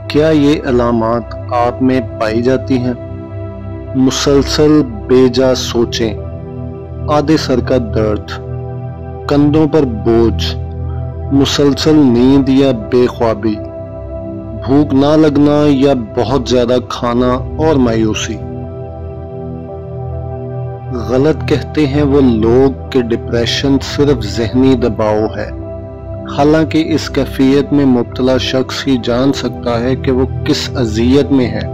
کیا یہ علامات آپ میں پائی جاتی ہیں؟ مسلسل بے جا سوچیں، آدھے سر کا درد، کندھوں پر بوجھ، مسلسل نیند یا بے خوابی، بھوک نہ لگنا یا بہت زیادہ کھانا اور مایوسی۔ غلط کہتے ہیں وہ لوگ کہ ڈپریشن صرف ذہنی دباؤ ہے، حالانکہ اس کیفیت میں مبتلا شخص ہی جان سکتا ہے کہ وہ کس اذیت میں ہے۔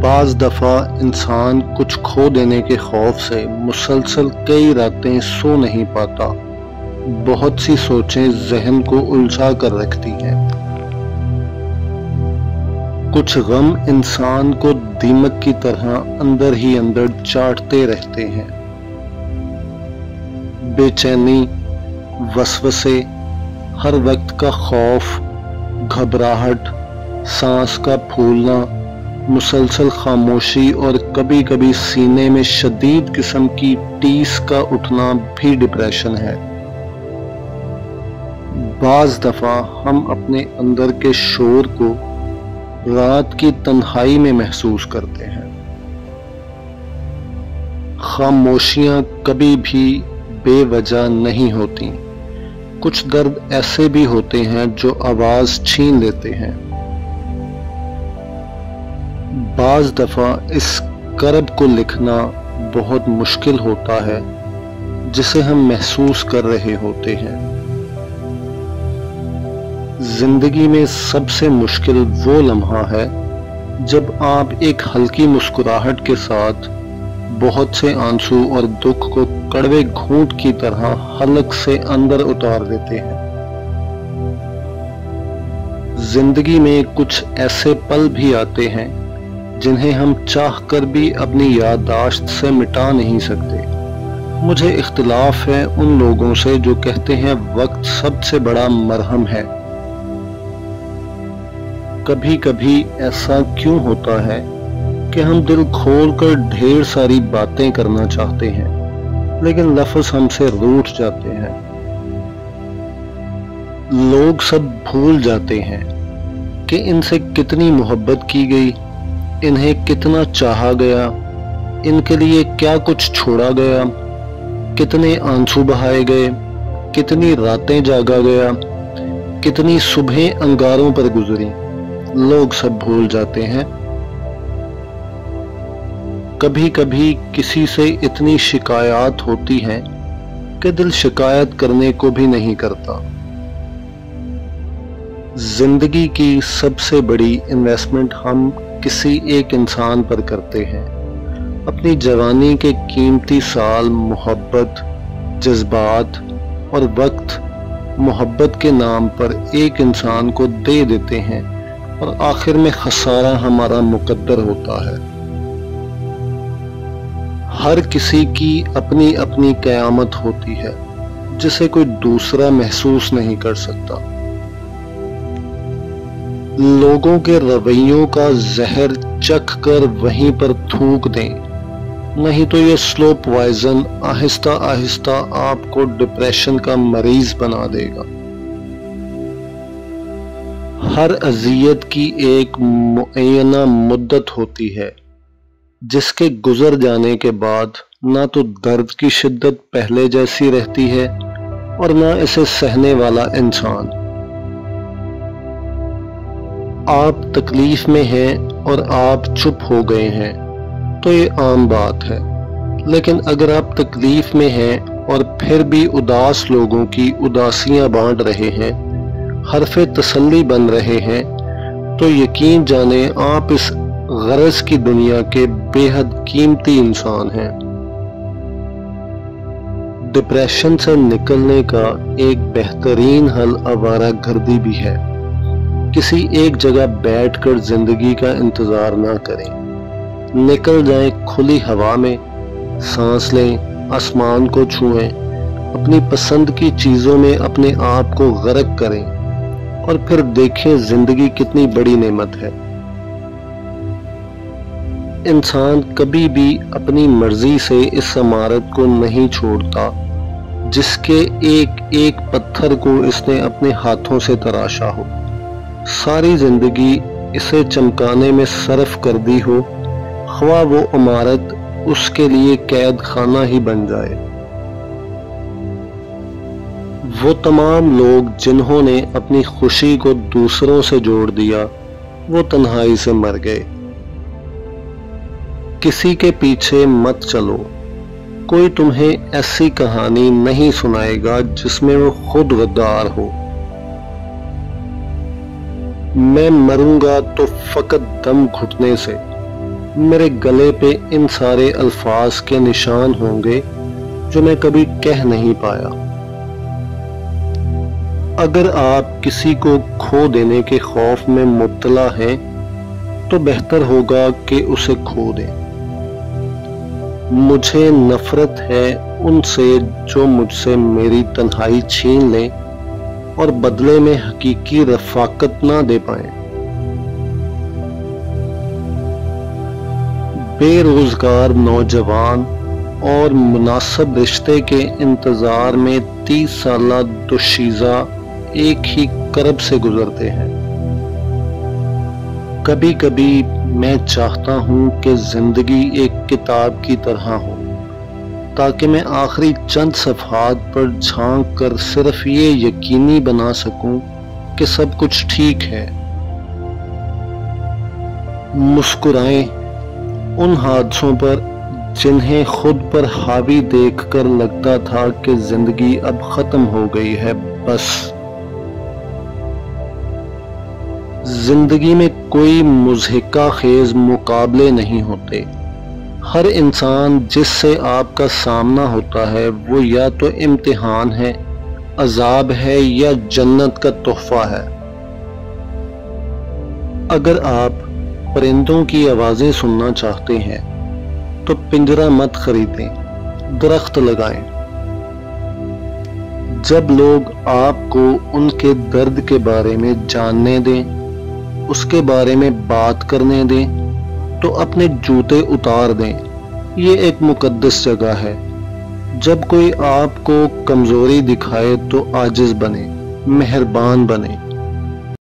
بعض دفعہ انسان کچھ کھو دینے کے خوف سے مسلسل کئی راتیں سو نہیں پاتا، بہت سی سوچیں ذہن کو الجھا کر رکھتی ہیں۔ کچھ غم انسان کو دیمک کی طرح اندر ہی اندر چاٹتے رہتے ہیں۔ بے چینی، وسوسے، ہر وقت کا خوف، گھبراہٹ، سانس کا پھولنا، مسلسل خاموشی اور کبھی کبھی سینے میں شدید قسم کی ٹیس کا اٹھنا بھی ڈپریشن ہے۔ بعض دفعہ ہم اپنے اندر کے شور کو رات کی تنہائی میں محسوس کرتے ہیں۔ خاموشیاں کبھی بھی بے وجہ نہیں ہوتی، کچھ درد ایسے بھی ہوتے ہیں جو آواز چھین لیتے ہیں۔ بعض دفعہ اس کرب کو لکھنا بہت مشکل ہوتا ہے جسے ہم محسوس کر رہے ہوتے ہیں۔ زندگی میں سب سے مشکل وہ لمحہ ہے جب آپ ایک ہلکی مسکراہٹ کے ساتھ بہت سے آنسو اور دکھ کو کڑوے گھونٹ کی طرح حلق سے اندر اتار دیتے ہیں۔ زندگی میں کچھ ایسے پل بھی آتے ہیں جنہیں ہم چاہ کر بھی اپنی یادداشت سے مٹا نہیں سکتے۔ مجھے اختلاف ہے ان لوگوں سے جو کہتے ہیں وقت سب سے بڑا مرہم ہے۔ کبھی کبھی ایسا کیوں ہوتا ہے کہ ہم دل کھول کر ڈھیر ساری باتیں کرنا چاہتے ہیں لیکن لفظ ہم سے روٹھ جاتے ہیں۔ لوگ سب بھول جاتے ہیں کہ ان سے کتنی محبت کی گئی، انہیں کتنا چاہا گیا، ان کے لیے کیا کچھ چھوڑا گیا، کتنے آنسو بہائے گئے، کتنی راتیں جاگا گیا، کتنی صبحیں انگاروں پر گزری۔ لوگ سب بھول جاتے ہیں۔ کبھی کبھی کسی سے اتنی شکایات ہوتی ہیں کہ دل شکایت کرنے کو بھی نہیں کرتا۔ زندگی کی سب سے بڑی انویسٹمنٹ ہم کسی ایک انسان پر کرتے ہیں۔ اپنی جوانی کے قیمتی سال محبت، جذبات اور وقت محبت کے نام پر ایک انسان کو دے دیتے ہیں اور آخر میں خسارہ ہمارا مقدر ہوتا ہے۔ ہر کسی کی اپنی اپنی قیامت ہوتی ہے جسے کوئی دوسرا محسوس نہیں کر سکتا۔ لوگوں کے رویوں کا زہر چکھ کر وہیں پر تھوک دیں، نہیں تو یہ سلو پوائزن آہستہ آہستہ آپ کو ڈپریشن کا مریض بنا دے گا۔ ہر اذیت کی ایک معینہ مدت ہوتی ہے جس کے گزر جانے کے بعد نہ تو درد کی شدت پہلے جیسی رہتی ہے اور نہ اسے سہنے والا انسان۔ آپ تکلیف میں ہیں اور آپ چپ ہو گئے ہیں تو یہ عام بات ہے، لیکن اگر آپ تکلیف میں ہیں اور پھر بھی اداس لوگوں کی اداسیاں بانٹ رہے ہیں، حرف تسلی بن رہے ہیں، تو یقین جانیں آپ اس غرض کی دنیا کے بے حد قیمتی انسان ہیں۔ ڈپریشن سے نکلنے کا ایک بہترین حل آوارہ گردی بھی ہے۔ کسی ایک جگہ بیٹھ کر زندگی کا انتظار نہ کریں، نکل جائیں کھلی ہوا میں، سانس لیں، آسمان کو چھوئیں، اپنی پسند کی چیزوں میں اپنے آپ کو غرق کریں اور پھر دیکھیں زندگی کتنی بڑی نعمت ہے۔ انسان کبھی بھی اپنی مرضی سے اس عمارت کو نہیں چھوڑتا جس کے ایک ایک پتھر کو اس نے اپنے ہاتھوں سے تراشا ہو، ساری زندگی اسے چمکانے میں صرف کر دی ہو، خواہ وہ عمارت اس کے لیے قید خانہ ہی بن جائے۔ وہ تمام لوگ جنہوں نے اپنی خوشی کو دوسروں سے جوڑ دیا، وہ تنہائی سے مر گئے۔ کسی کے پیچھے مت چلو، کوئی تمہیں ایسی کہانی نہیں سنائے گا جس میں وہ خود غدار ہو۔ میں مروں گا تو فقط دم گھٹنے سے، میرے گلے پہ ان سارے الفاظ کے نشان ہوں گے جو میں کبھی کہہ نہیں پایا۔ اگر آپ کسی کو کھو دینے کے خوف میں مبتلا ہیں تو بہتر ہوگا کہ اسے کھو دیں۔ مجھے نفرت ہے ان سے جو مجھ سے میری تنہائی چھین لیں اور بدلے میں حقیقی رفاقت نہ دے پائیں۔ بے روزگار نوجوان اور مناسب رشتے کے انتظار میں 30 سالہ دوشیزہ ایک ہی کرب سے گزرتے ہیں۔ کبھی کبھی میں چاہتا ہوں کہ زندگی ایک کتاب کی طرح ہو، تاکہ میں آخری چند صفحات پر جھانک کر صرف یہ یقینی بنا سکوں کہ سب کچھ ٹھیک ہے۔ مسکرائیں ان حادثوں پر جنہیں خود پر حاوی دیکھ کر لگتا تھا کہ زندگی اب ختم ہو گئی ہے۔ بس زندگی میں کوئی مضحکہ خیز مقابلے نہیں ہوتے۔ ہر انسان جس سے آپ کا سامنا ہوتا ہے وہ یا تو امتحان ہے، عذاب ہے یا جنت کا تحفہ ہے۔ اگر آپ پرندوں کی آوازیں سننا چاہتے ہیں تو پنجرہ مت خریدیں، درخت لگائیں۔ جب لوگ آپ کو ان کے درد کے بارے میں جاننے دیں، اس کے بارے میں بات کرنے دیں، تو اپنے جوتے اتار دیں۔ یہ ایک مقدس جگہ ہے۔ جب کوئی آپ کو کمزوری دکھائے تو عاجز بنے، مہربان بنے۔